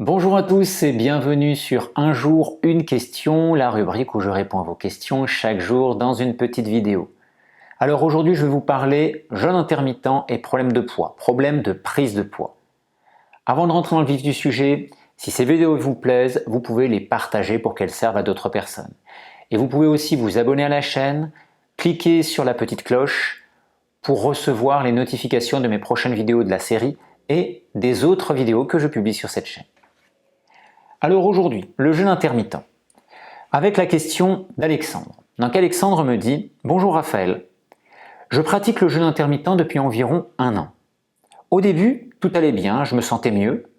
Bonjour à tous et bienvenue sur Un jour, une question, la rubrique où je réponds à vos questions chaque jour dans une petite vidéo. Alors aujourd'hui je vais vous parler jeûne intermittent et problème de poids, problème de prise de poids. Avant de rentrer dans le vif du sujet, si ces vidéos vous plaisent, vous pouvez les partager pour qu'elles servent à d'autres personnes. Et vous pouvez aussi vous abonner à la chaîne, cliquer sur la petite cloche pour recevoir les notifications de mes prochaines vidéos de la série et des autres vidéos que je publie sur cette chaîne. Alors aujourd'hui, le jeûne intermittent, avec la question d'Alexandre. Donc Alexandre me dit « Bonjour Raphaël, je pratique le jeûne intermittent depuis environ 1 an. Au début, tout allait bien, je me sentais mieux,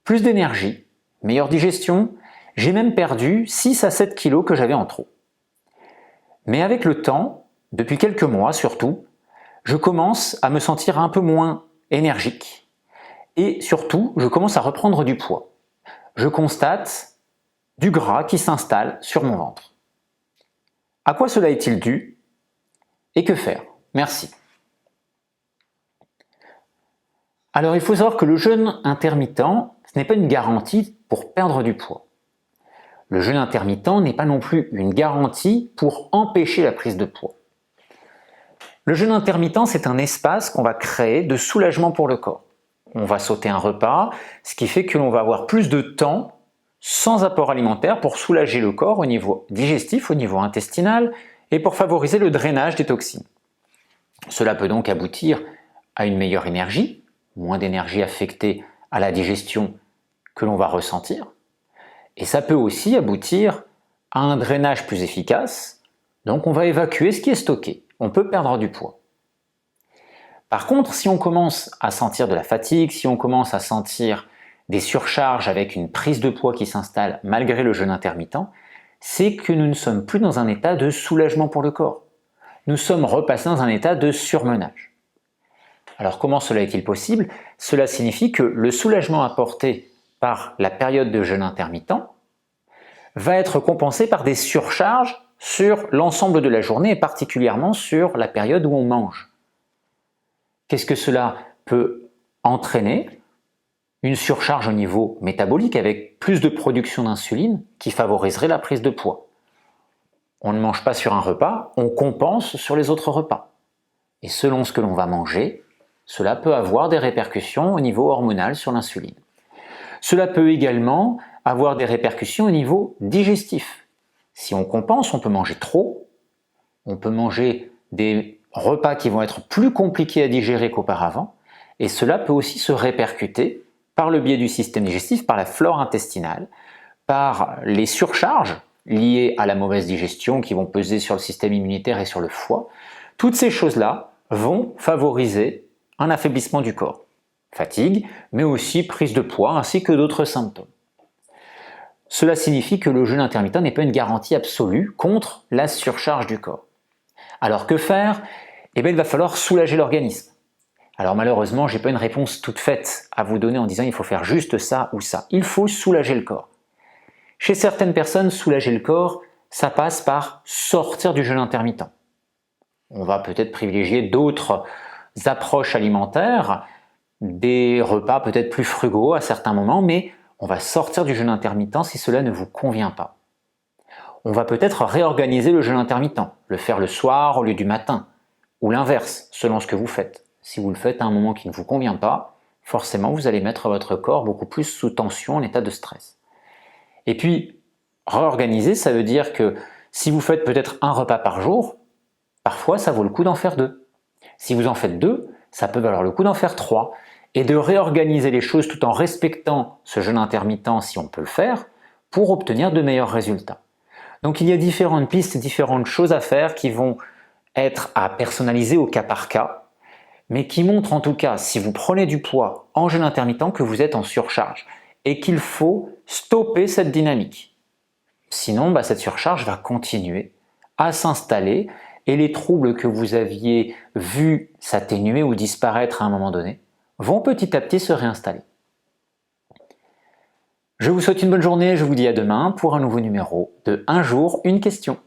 plus d'énergie, meilleure digestion, j'ai même perdu 6 à 7 kilos que j'avais en trop. Mais avec le temps, depuis quelques mois surtout, je commence à me sentir un peu moins énergique et surtout, je commence à reprendre du poids. Je constate du gras qui s'installe sur mon ventre. À quoi cela est-il dû? Et que faire? Merci. Alors il faut savoir que le jeûne intermittent, ce n'est pas une garantie pour perdre du poids. Le jeûne intermittent n'est pas non plus une garantie pour empêcher la prise de poids. Le jeûne intermittent, c'est un espace qu'on va créer de soulagement pour le corps. On va sauter un repas, ce qui fait que l'on va avoir plus de temps sans apport alimentaire pour soulager le corps au niveau digestif, au niveau intestinal et pour favoriser le drainage des toxines. Cela peut donc aboutir à une meilleure énergie, moins d'énergie affectée à la digestion que l'on va ressentir, et ça peut aussi aboutir à un drainage plus efficace, donc on va évacuer ce qui est stocké, on peut perdre du poids. Par contre, si on commence à sentir de la fatigue, si on commence à sentir des surcharges avec une prise de poids qui s'installe malgré le jeûne intermittent, c'est que nous ne sommes plus dans un état de soulagement pour le corps. Nous sommes repassés dans un état de surmenage. Alors comment cela est-il possible? Cela signifie que le soulagement apporté par la période de jeûne intermittent va être compensé par des surcharges sur l'ensemble de la journée et particulièrement sur la période où on mange. Qu'est-ce que cela peut entraîner? Une surcharge au niveau métabolique avec plus de production d'insuline qui favoriserait la prise de poids. On ne mange pas sur un repas, on compense sur les autres repas. Et selon ce que l'on va manger, cela peut avoir des répercussions au niveau hormonal sur l'insuline. Cela peut également avoir des répercussions au niveau digestif. Si on compense, on peut manger trop, on peut manger des repas qui vont être plus compliqués à digérer qu'auparavant, et cela peut aussi se répercuter par le biais du système digestif, par la flore intestinale, par les surcharges liées à la mauvaise digestion qui vont peser sur le système immunitaire et sur le foie. Toutes ces choses-là vont favoriser un affaiblissement du corps, fatigue, mais aussi prise de poids ainsi que d'autres symptômes. Cela signifie que le jeûne intermittent n'est pas une garantie absolue contre la surcharge du corps. Alors que faire? Eh bien, il va falloir soulager l'organisme. Alors malheureusement, je n'ai pas une réponse toute faite à vous donner en disant il faut faire juste ça ou ça. Il faut soulager le corps. Chez certaines personnes, soulager le corps, ça passe par sortir du jeûne intermittent. On va peut-être privilégier d'autres approches alimentaires, des repas peut-être plus frugaux à certains moments, mais on va sortir du jeûne intermittent si cela ne vous convient pas. On va peut-être réorganiser le jeûne intermittent, le faire le soir au lieu du matin, ou l'inverse, selon ce que vous faites. Si vous le faites à un moment qui ne vous convient pas, forcément vous allez mettre votre corps beaucoup plus sous tension, en état de stress. Et puis, réorganiser, ça veut dire que si vous faites peut-être un repas par jour, parfois ça vaut le coup d'en faire 2. Si vous en faites 2, ça peut valoir le coup d'en faire 3, et de réorganiser les choses tout en respectant ce jeûne intermittent si on peut le faire, pour obtenir de meilleurs résultats. Donc il y a différentes pistes, différentes choses à faire qui vont être à personnaliser au cas par cas, mais qui montrent en tout cas, si vous prenez du poids en jeûne intermittent, que vous êtes en surcharge et qu'il faut stopper cette dynamique. Sinon, cette surcharge va continuer à s'installer et les troubles que vous aviez vus s'atténuer ou disparaître à un moment donné vont petit à petit se réinstaller. Je vous souhaite une bonne journée, je vous dis à demain pour un nouveau numéro de Un jour, une question.